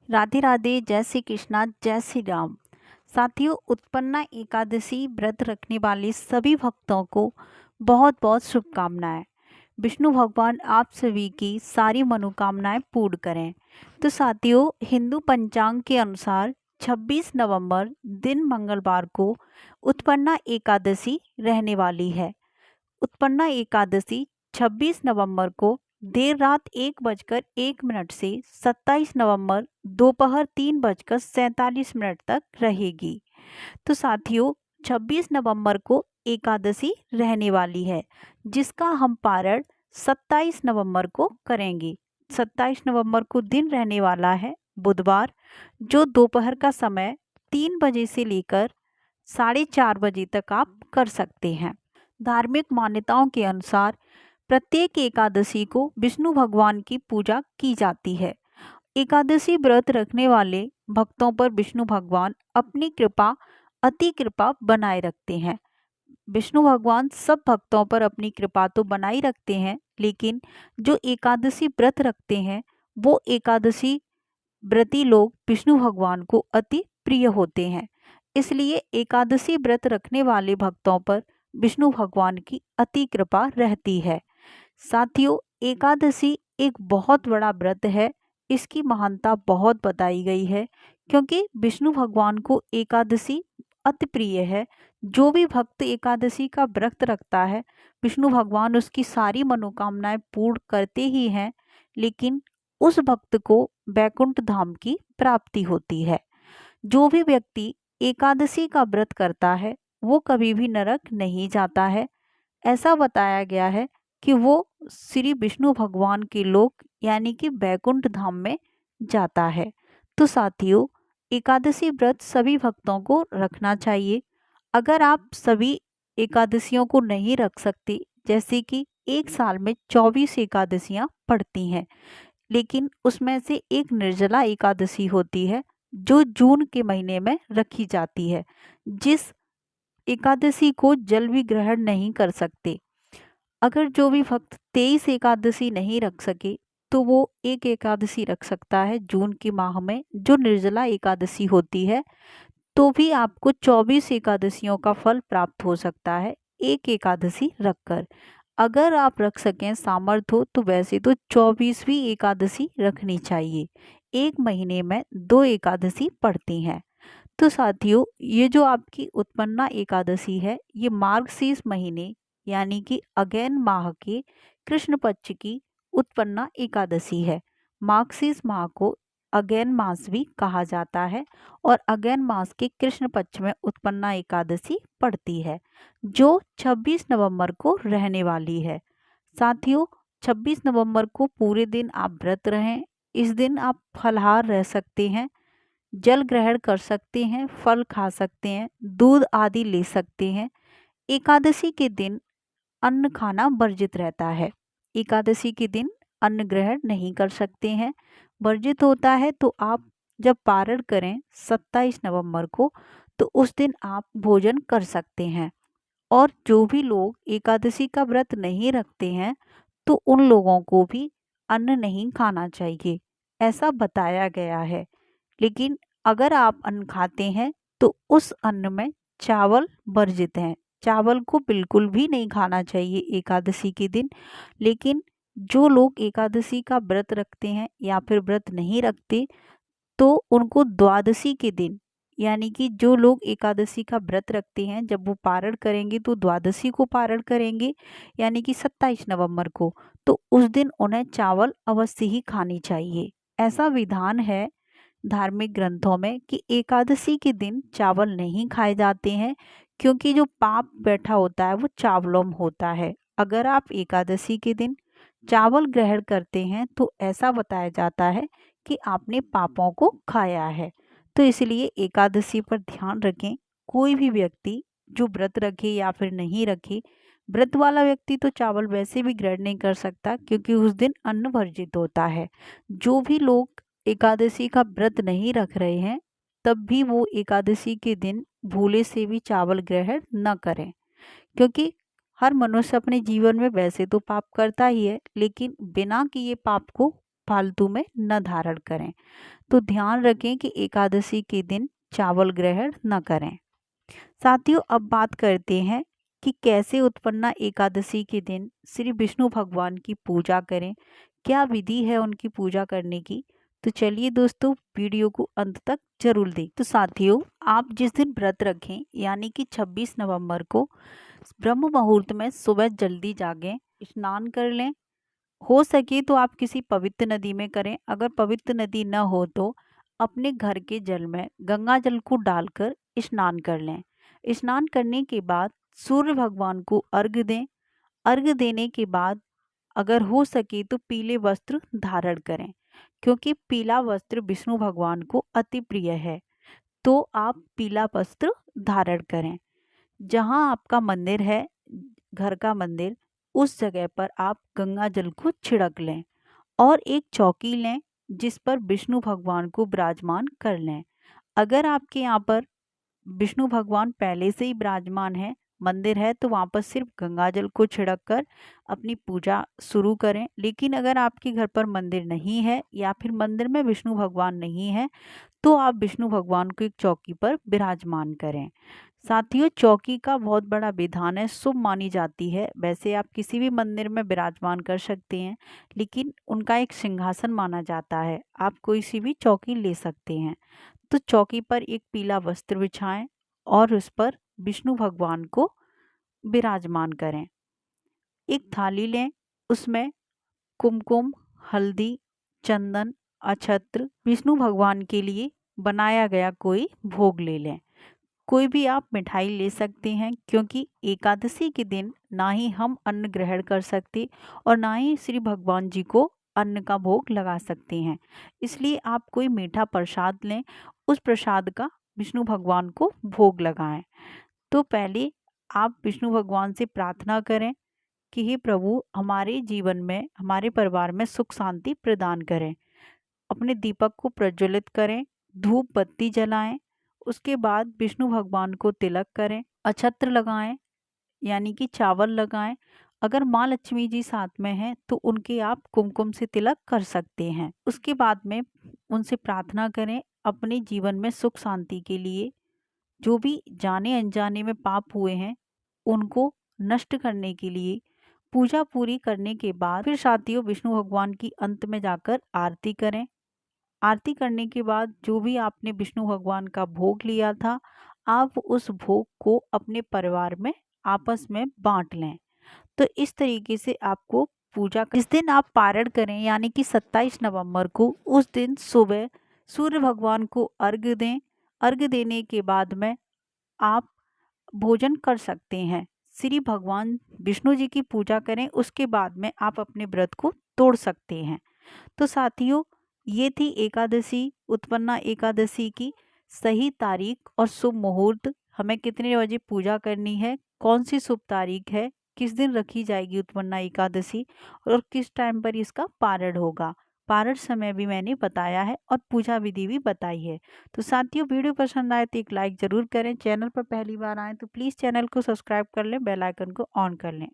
राधे राधे, जय श्री कृष्णा, जय श्री राम। साथियों, उत्पन्ना एकादशी व्रत रखने वाले सभी भक्तों को बहुत बहुत शुभकामनाएं। विष्णु भगवान आप सभी की सारी मनोकामनाएं पूर्ण करें। तो साथियों, हिंदू पंचांग के अनुसार 26 नवंबर दिन मंगलवार को उत्पन्ना एकादशी रहने वाली है। उत्पन्ना एकादशी 26 नवंबर को देर रात 1:01 से 27 नवंबर दोपहर 3:47 तक रहेगी। तो साथियों, 26 नवंबर को एकादशी रहने वाली है, जिसका हम पारण 27 नवंबर को करेंगे। 27 नवंबर को दिन रहने वाला है बुधवार, जो दोपहर का समय 3 बजे से लेकर 4:30 बजे तक आप कर सकते हैं। धार्मिक मान्यताओं के अनुसार प्रत्येक एकादशी को विष्णु भगवान की पूजा की जाती है। एकादशी व्रत रखने वाले भक्तों पर विष्णु भगवान अपनी कृपा अति कृपा बनाए रखते हैं। विष्णु भगवान सब भक्तों पर अपनी कृपा तो बनाई रखते हैं, लेकिन जो एकादशी व्रत रखते हैं वो एकादशी व्रती लोग विष्णु भगवान को अति प्रिय होते हैं। इसलिए एकादशी व्रत रखने वाले भक्तों पर विष्णु भगवान की अति कृपा रहती है। साथियों, एकादशी एक बहुत बड़ा व्रत है। इसकी महानता बहुत बताई गई है, क्योंकि विष्णु भगवान को एकादशी अति प्रिय है। जो भी भक्त एकादशी का व्रत रखता है, विष्णु भगवान उसकी सारी मनोकामनाएं पूर्ण करते ही हैं, लेकिन उस भक्त को बैकुंठ धाम की प्राप्ति होती है। जो भी व्यक्ति एकादशी का व्रत करता है वो कभी भी नरक नहीं जाता है। ऐसा बताया गया है कि वो श्री विष्णु भगवान के लोक यानी कि बैकुंठ धाम में जाता है। तो साथियों, एकादशी व्रत सभी भक्तों को रखना चाहिए। अगर आप सभी एकादशियों को नहीं रख सकते, जैसे कि एक साल में 24 एकादशियां पड़ती हैं, लेकिन उसमें से एक निर्जला एकादशी होती है जो जून के महीने में रखी जाती है, जिस एकादशी को जल भी ग्रहण नहीं कर सकते। अगर जो भी भक्त 23 एकादशी नहीं रख सके तो वो एक एकादशी रख सकता है जून के माह में, जो निर्जला एकादशी होती है। तो भी आपको 24 एकादशियों का फल प्राप्त हो सकता है एक एकादशी रखकर। अगर आप रख सकें, सामर्थ्य हो, तो वैसे तो 24वीं एकादशी रखनी चाहिए। एक महीने में 2 एकादशी पड़ती हैं। तो साथियों, ये जो आपकी उत्पन्ना एकादशी है, ये मार्गशीर्ष महीने यानी कि अगैन माह के कृष्ण पक्ष की उत्पन्ना एकादशी है। मार्गशीर्ष माह को अगैन मास भी कहा जाता है और अगैन मास के कृष्ण पक्ष में उत्पन्ना एकादशी पड़ती है, जो 26 नवंबर को रहने वाली है। साथियों, 26 नवंबर को पूरे दिन आप व्रत रहें। इस दिन आप फलाहार रह सकते हैं, जल ग्रहण कर सकते हैं, फल खा सकते हैं, दूध आदि ले सकते हैं। एकादशी के दिन अन्न खाना वर्जित रहता है। एकादशी के दिन अन्न ग्रहण नहीं कर सकते हैं, वर्जित होता है। तो आप जब पारण करें 27 नवंबर को, तो उस दिन आप भोजन कर सकते हैं। और जो भी लोग एकादशी का व्रत नहीं रखते हैं, तो उन लोगों को भी अन्न नहीं खाना चाहिए, ऐसा बताया गया है। लेकिन अगर आप अन्न खाते हैं तो उस अन्न में चावल वर्जित हैं। चावल को बिल्कुल भी नहीं खाना चाहिए एकादशी के दिन। लेकिन जो लोग एकादशी का व्रत रखते हैं या फिर व्रत नहीं रखते, तो उनको द्वादशी के दिन, यानी कि जो लोग एकादशी का व्रत रखते हैं, जब वो पारण करेंगे तो द्वादशी को पारण करेंगे, यानी कि 27 नवंबर को, तो उस दिन उन्हें चावल अवश्य ही खानी चाहिए। ऐसा विधान है धार्मिक ग्रंथों में कि एकादशी के दिन चावल नहीं खाए जाते हैं, क्योंकि जो पाप बैठा होता है वो चावलों में होता है। अगर आप एकादशी के दिन चावल ग्रहण करते हैं तो ऐसा बताया जाता है कि आपने पापों को खाया है। तो इसलिए एकादशी पर ध्यान रखें। कोई भी व्यक्ति जो व्रत रखे या फिर नहीं रखे, व्रत वाला व्यक्ति तो चावल वैसे भी ग्रहण नहीं कर सकता, क्योंकि उस दिन अन्न वर्जित होता है। जो भी लोग एकादशी का व्रत नहीं रख रहे हैं, तब भी वो एकादशी के दिन भूले से भी चावल ग्रहण न करें, क्योंकि हर मनुष्य अपने जीवन में वैसे तो पाप करता ही है, लेकिन बिना किए पाप को फालतू में न धारण करें। तो ध्यान रखें कि एकादशी के दिन चावल ग्रहण न करें। साथियों, अब बात करते हैं कि कैसे उत्पन्ना एकादशी के दिन श्री विष्णु भगवान की पूजा करें, क्या विधि है उनकी पूजा करने की। तो चलिए दोस्तों, वीडियो को अंत तक जरूर देखें। तो साथियों, आप जिस दिन व्रत रखें यानी कि 26 नवंबर को ब्रह्म मुहूर्त में सुबह जल्दी जागें, स्नान कर लें। हो सके तो आप किसी पवित्र नदी में करें, अगर पवित्र नदी न हो तो अपने घर के जल में गंगा जल को डालकर स्नान कर लें। स्नान करने के बाद सूर्य भगवान को अर्घ्य दें। अर्घ्य देने के बाद अगर हो सके तो पीले वस्त्र धारण करें, क्योंकि पीला वस्त्र विष्णु भगवान को अति प्रिय है। तो आप पीला वस्त्र धारण करें। जहां आपका मंदिर है, घर का मंदिर, उस जगह पर आप गंगा जल को छिड़क लें और एक चौकी लें जिस पर विष्णु भगवान को विराजमान कर लें। अगर आपके यहाँ पर विष्णु भगवान पहले से ही विराजमान है, मंदिर है, तो वहाँ पर सिर्फ गंगा जल को छिड़क कर अपनी पूजा शुरू करें। लेकिन अगर आपके घर पर मंदिर नहीं है या फिर मंदिर में विष्णु भगवान नहीं है तो आप विष्णु भगवान को एक चौकी पर विराजमान करें। साथियों, चौकी का बहुत बड़ा विधान है, शुभ मानी जाती है। वैसे आप किसी भी मंदिर में विराजमान कर सकते हैं, लेकिन उनका एक सिंहासन माना जाता है। आप कोई सी भी चौकी ले सकते हैं। तो चौकी पर एक पीला वस्त्र बिछाएं और उस पर विष्णु भगवान को विराजमान करें। एक थाली लें, उसमें कुमकुम, हल्दी, चंदन, अक्षत्र, विष्णु भगवान के लिए बनाया गया कोई भोग ले लें। कोई भी आप मिठाई ले सकते हैं, क्योंकि एकादशी के दिन ना ही हम अन्न ग्रहण कर सकते और ना ही श्री भगवान जी को अन्न का भोग लगा सकते हैं। इसलिए आप कोई मीठा प्रसाद लें, उस प्रसाद का विष्णु भगवान को भोग लगाएं। तो पहले आप विष्णु भगवान से प्रार्थना करें कि हे प्रभु, हमारे जीवन में, हमारे परिवार में सुख शांति प्रदान करें। अपने दीपक को प्रज्वलित करें, धूप बत्ती जलाएं। उसके बाद विष्णु भगवान को तिलक करें, अक्षत्र लगाएं यानी कि चावल लगाएं। अगर माँ लक्ष्मी जी साथ में हैं तो उनके आप कुमकुम से तिलक कर सकते हैं। उसके बाद में उनसे प्रार्थना करें अपने जीवन में सुख शांति के लिए। जो भी जाने अनजाने में पाप हुए हैं उनको नष्ट करने के लिए। पूजा पूरी करने के बाद फिर साथियों, विष्णु भगवान की अंत में जाकर आरती करें। आरती करने के बाद जो भी आपने विष्णु भगवान का भोग लिया था, आप उस भोग को अपने परिवार में आपस में बांट लें। तो इस तरीके से आपको पूजा जिस दिन आप पारण करें यानी कि 27 नवंबर को, उस दिन सुबह सूर्य भगवान को अर्घ्य दें। अर्घ्य देने के बाद में आप भोजन कर सकते हैं। श्री भगवान विष्णु जी की पूजा करें, उसके बाद में आप अपने व्रत को तोड़ सकते हैं। तो साथियों, ये थी एकादशी, उत्पन्ना एकादशी की सही तारीख और शुभ मुहूर्त। हमें कितने बजे पूजा करनी है, कौन सी शुभ तारीख है, किस दिन रखी जाएगी उत्पन्ना एकादशी और किस टाइम पर इसका पारण होगा। पारण समय भी मैंने बताया है और पूजा विधि भी बताई है। तो साथियों, वीडियो पसंद आए तो एक लाइक ज़रूर करें। चैनल पर पहली बार आए तो प्लीज़ चैनल को सब्सक्राइब कर लें, बेल आइकन को ऑन कर लें।